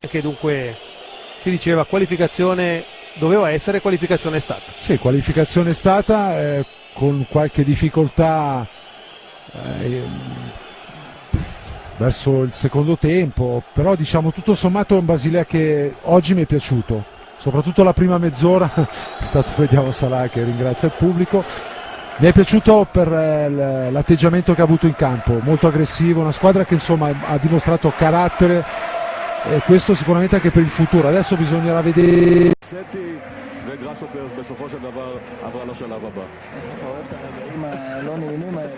che dunque si diceva qualificazione doveva essere, qualificazione è stata. Sì, qualificazione è stata con qualche difficoltà verso il secondo tempo, però diciamo tutto sommato è un Basilea che oggi mi è piaciuto, soprattutto la prima mezz'ora. Intanto vediamo Salah che ringrazia il pubblico. Mi è piaciuto per l'atteggiamento che ha avuto in campo, molto aggressivo, una squadra che insomma ha dimostrato carattere, e questo sicuramente anche per il futuro. Adesso bisognerà vedere. וגראסהופרס בסופו של דבר עברה לשלב הבא. אתה אוהב את הרגעים הלא נעימים האלה.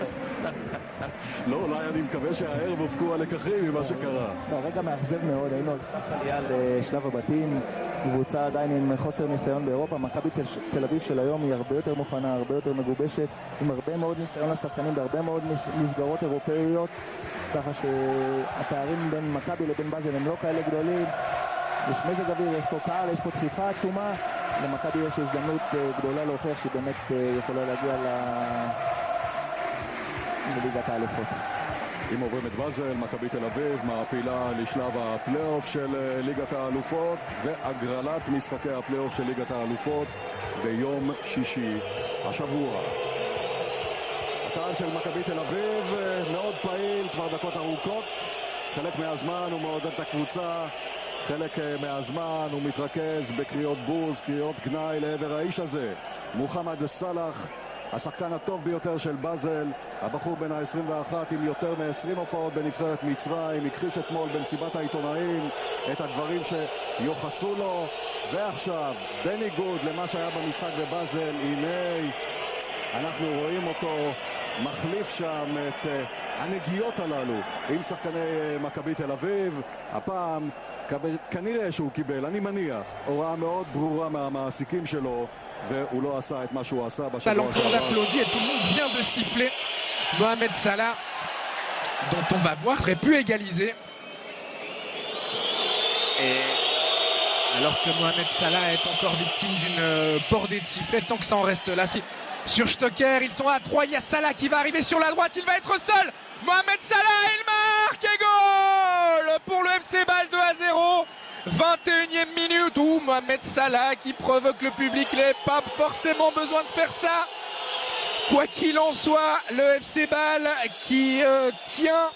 לא, אולי אני מקווה שהערב הופקו הלקחים ממה שקרה. רגע מאכזב מאוד, היינו על סף עלייה לשלב הבתים, קבוצה עדיין עם חוסר ניסיון באירופה. מכבי תל אביב של היום היא הרבה יותר מוכנה, הרבה יותר מגובשת, עם הרבה מאוד ניסיון לשחקנים בהרבה מאוד מסגרות אירופאיות, ככה שהפערים בין מכבי לבין באזל הם לא כאלה גדולים. יש מזג אוויר, יש פה קהל, יש פה דחיפה עצומה. למכבי יש הזדמנות גדולה להוכיח שהיא באמת יכולה להגיע לליגת האלופות. אם עוברים את באזל, מכבי תל אביב מעפילה לשלב הפלייאוף של ליגת האלופות והגרלת משחקי הפלייאוף של ליגת האלופות ביום שישי השבוע. הקהל של מכבי תל אביב מאוד פעיל כבר דקות ארוכות, חלק מהזמן הוא מעודד את הקבוצה, חלק מהזמן הוא מתרכז בקריאות בוז, קריאות גנאי לעבר האיש הזה, מוחמד סלאח, השחקן הטוב ביותר של באזל, הבחור בן ה-21 עם יותר מ-20 הופעות בנבחרת מצרים, הכחיש אתמול במסיבת העיתונאים את הדברים שיוחסו לו, ועכשיו, בניגוד למה שהיה במשחק בבאזל, הנה אנחנו רואים אותו מחליף שם את הנגיעות הללו עם שחקני מכבי תל אביב. הפעם כנראה שהוא קיבל, אני מניח, הוראה מאוד ברורה מהמעסיקים שלו, והוא לא עשה את מה שהוא עשה בשבוע שעבר. Applaudit et tout le monde vient de siffler Mohamed Salah, dont on va voir aurait pu égaliser. Et alors que Mohamed Salah est encore victime d'une bordée de sifflets, tant que ça en reste là, sur Stocker, ils sont à 3, il y a Salah qui va arriver sur la droite, il va être seul. Mohamed Salah, il marque et goal pour le FC Bâle 2-0. 21e minute où Mohamed Salah qui provoque le public, il n'avait pas forcément besoin de faire ça. Quoi qu'il en soit, le FC Bâle qui tient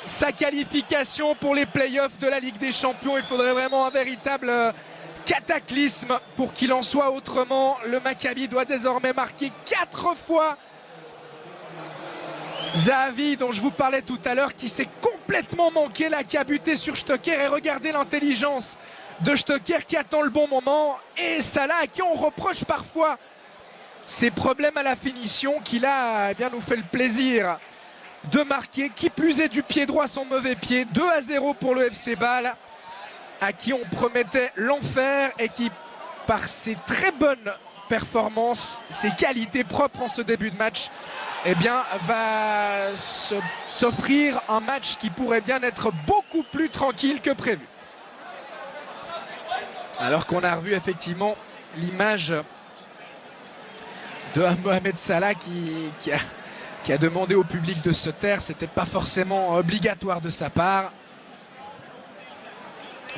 sa qualification pour les playoffs de la Ligue des Champions. Il faudrait vraiment un véritable cataclysme pour qu'il en soit autrement. Le Maccabi doit désormais marquer 4 fois. Zahavi, dont je vous parlais tout à l'heure, qui s'est complètement manqué là, qui a buté sur Stocker, et regardez l'intelligence de Stocker qui attend le bon moment, et Salah à qui on reproche parfois ses problèmes à la finition, qui là eh bien, nous fait le plaisir de marquer, qui plus est du pied droit son mauvais pied. 2-0 pour le FC Bâle, à qui on promettait l'enfer et qui, par ses très bonnes performances, ses qualités propres en ce début de match, eh bien, va s'offrir un match qui pourrait bien être beaucoup plus tranquille que prévu. Alors qu'on a revu effectivement l'image de Mohamed Salah qui a demandé au public de se taire. C'était pas forcément obligatoire de sa part.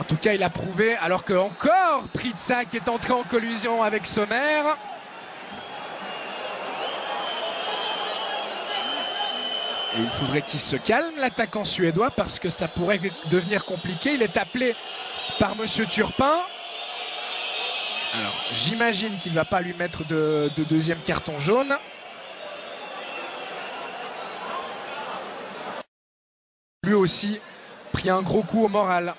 En tout cas, il a prouvé, alors que encore Pritsa qui est entré en collision avec Sommer. Et il faudrait qu'il se calme, l'attaquant suédois, parce que ça pourrait devenir compliqué. Il est appelé par Monsieur Turpin. Alors, j'imagine qu'il ne va pas lui mettre de deuxième carton jaune. Lui aussi pris un gros coup au moral.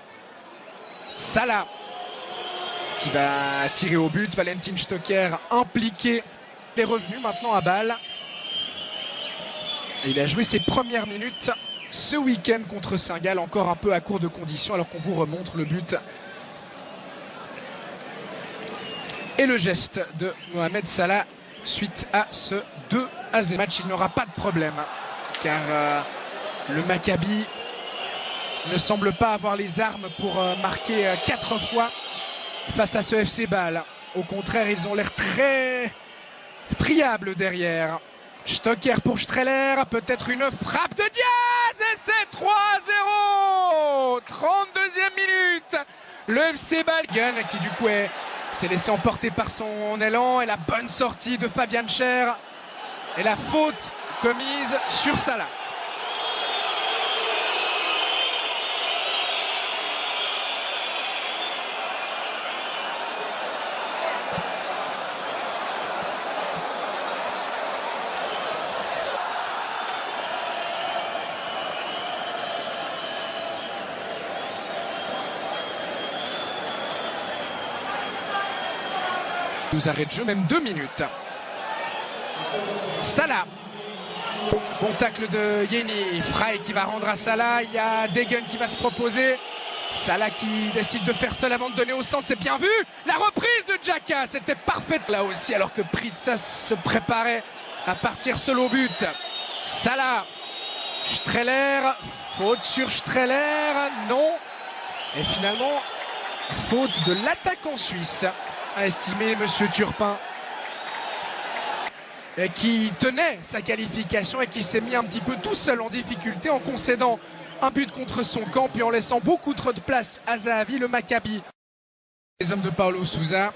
Salah qui va tirer au but. Valentin Stocker impliqué. Il est revenu maintenant à Bâle. Il a joué ses premières minutes ce week-end contre Saint-Gall, encore un peu à court de conditions, alors qu'on vous remontre le but. Et le geste de Mohamed Salah suite à ce 2-0 match. Il n'aura pas de problème, car le Maccabi ne semble pas avoir les armes pour marquer 4 fois face à ce FC Bâle. Au contraire, ils ont l'air très friables derrière. Stocker pour Streller, peut-être une frappe de Diaz, et c'est 3-0. 32e minute, Le FC Bâle qui du coup s'est laissé emporter par son élan, et la bonne sortie de Fabian Schär et la faute commise sur Salah. Nous arrête de jeu, même 2 minutes. Salah. Bon tacle de Yeni. Frey qui va rendre à Salah. Il y a Degen qui va se proposer. Salah qui décide de faire seul avant de donner au centre. C'est bien vu. La reprise de Xhaka. C'était parfaite là aussi, alors que Pritsas se préparait à partir seul au but. Salah. Streller. Faute sur Streller. Non. Et finalement, faute de l'attaquant suisse, a estimé Monsieur Turpin, qui tenait sa qualification et qui s'est mis un petit peu tout seul en difficulté en concédant un but contre son camp, puis en laissant beaucoup trop de place à Zahavi, le Maccabi. Les hommes de Paulo Sousa,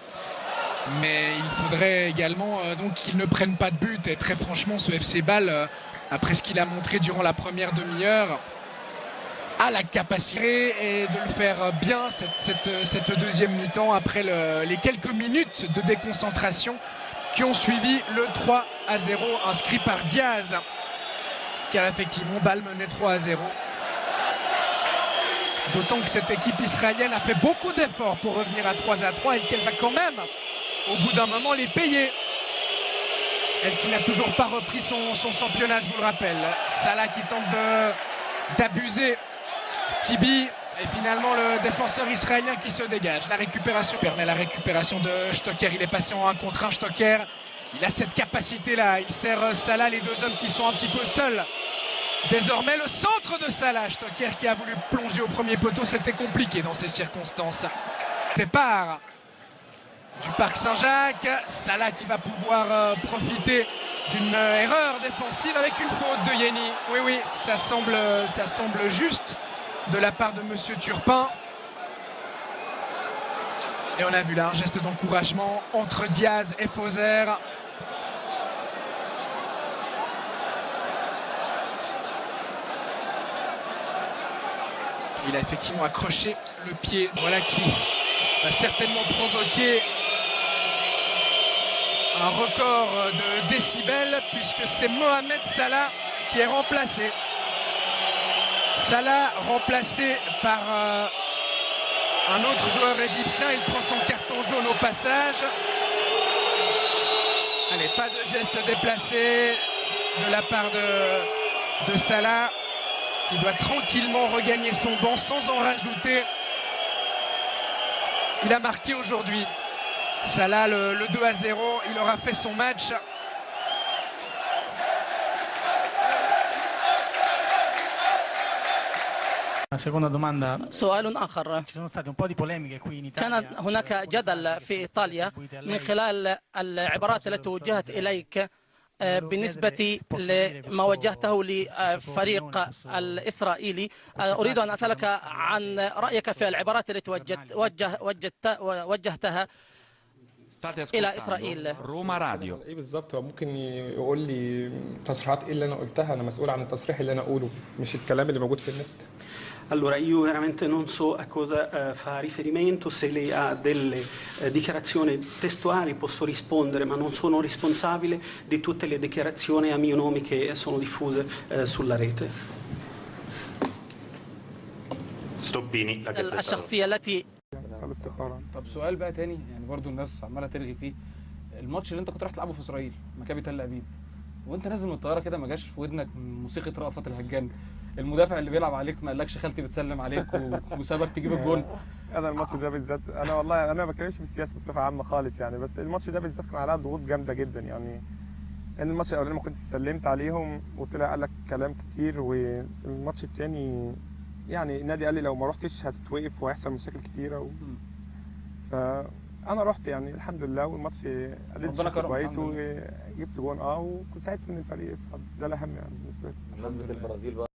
mais il faudrait également donc qu'ils ne prennent pas de but. Et très franchement, ce FC Bâle, après ce qu'il a montré durant la première demi-heure, a la capacité et de le faire bien cette deuxième mi-temps, après les quelques minutes de déconcentration qui ont suivi le 3-0 inscrit par Diaz, car effectivement Bâle menait 3-0. D'autant que cette équipe israélienne a fait beaucoup d'efforts pour revenir à 3-3 et qu'elle va quand même au bout d'un moment les payer. Elle qui n'a toujours pas repris son championnat, je vous le rappelle. Salah qui tente d'abuser Tibi, et finalement le défenseur israélien qui se dégage. La récupération permet la récupération de Stocker. Il est passé en 1 contre 1. Stocker, il a cette capacité là. Il sert Salah, les deux hommes qui sont un petit peu seuls. Désormais le centre de Salah. Stocker qui a voulu plonger au premier poteau. C'était compliqué dans ces circonstances. Départ du Parc Saint-Jacques. Salah qui va pouvoir profiter d'une erreur défensive avec une faute de Yeni. Oui, ça semble juste de la part de Monsieur Turpin. Et on a vu là un geste d'encouragement entre Diaz et Fauser. Il a effectivement accroché le pied, voilà, qui va certainement provoquer un record de décibels, puisque c'est Mohamed Salah qui est remplacé. Salah remplacé par un autre joueur égyptien. Il prend son carton jaune au passage. Allez, pas de geste déplacé de la part de Salah, qui doit tranquillement regagner son banc sans en rajouter. Il a marqué aujourd'hui. Salah, le 2-0, il aura fait son match. Seconda domanda. سؤال آخر. Ci sono state un po' di polemiche qui in كان Italia. هناك جدل في إيطاليا من خلال العبارات التي وجهت إليك بالنسبة لما وجهته لفريق الإسرائيلي. أريد أن أسألك عن رأيك في العبارات التي وجهتها إلى إسرائيل. روما راديو. ايه بالظبط؟ هو ممكن يقول لي تصريحات ايه اللي انا قلتها؟ انا مسؤول عن التصريح اللي انا اقوله، مش الكلام اللي موجود في النت. Allora, io veramente non so a cosa fa riferimento. Se lei ha delle dichiarazioni testuali posso rispondere, ma non sono responsabile di tutte le dichiarazioni a mio nome che sono diffuse sulla rete. Stoppini, la Gazzetta. الشخصية التي طب سؤال بقى تاني، يعني برضو الناس عماله ترغي فيه. الماتش اللي انت كنت رايح تلعبه في اسرائيل، مكابي تل ابيب، وانت نازل من الطياره كده ما جاش في ودنك موسيقى رأفت الهجان؟ المدافع اللي بيلعب عليك ما قالكش خالتي بتسلم عليك وسابك تجيب الجول؟ انا الماتش ده بالذات، انا والله انا ما بتكلمش في السياسه بصفه عامه خالص يعني، بس الماتش ده بالذات كان عليها ضغوط جامده جدا يعني. لان الماتش الاولاني ما كنتش سلمت عليهم وطلع قال لك كلام كتير، والماتش الثاني يعني النادي قال لي لو ما رحتش هتتوقف وهيحصل مشاكل كتيره فانا رحت يعني الحمد لله، والماتش اديت كويس وجبت جون وساعدت ان الفريق يصعد. ده الاهم يعني بالنسبه لي. بمناسبه البرازيل بقى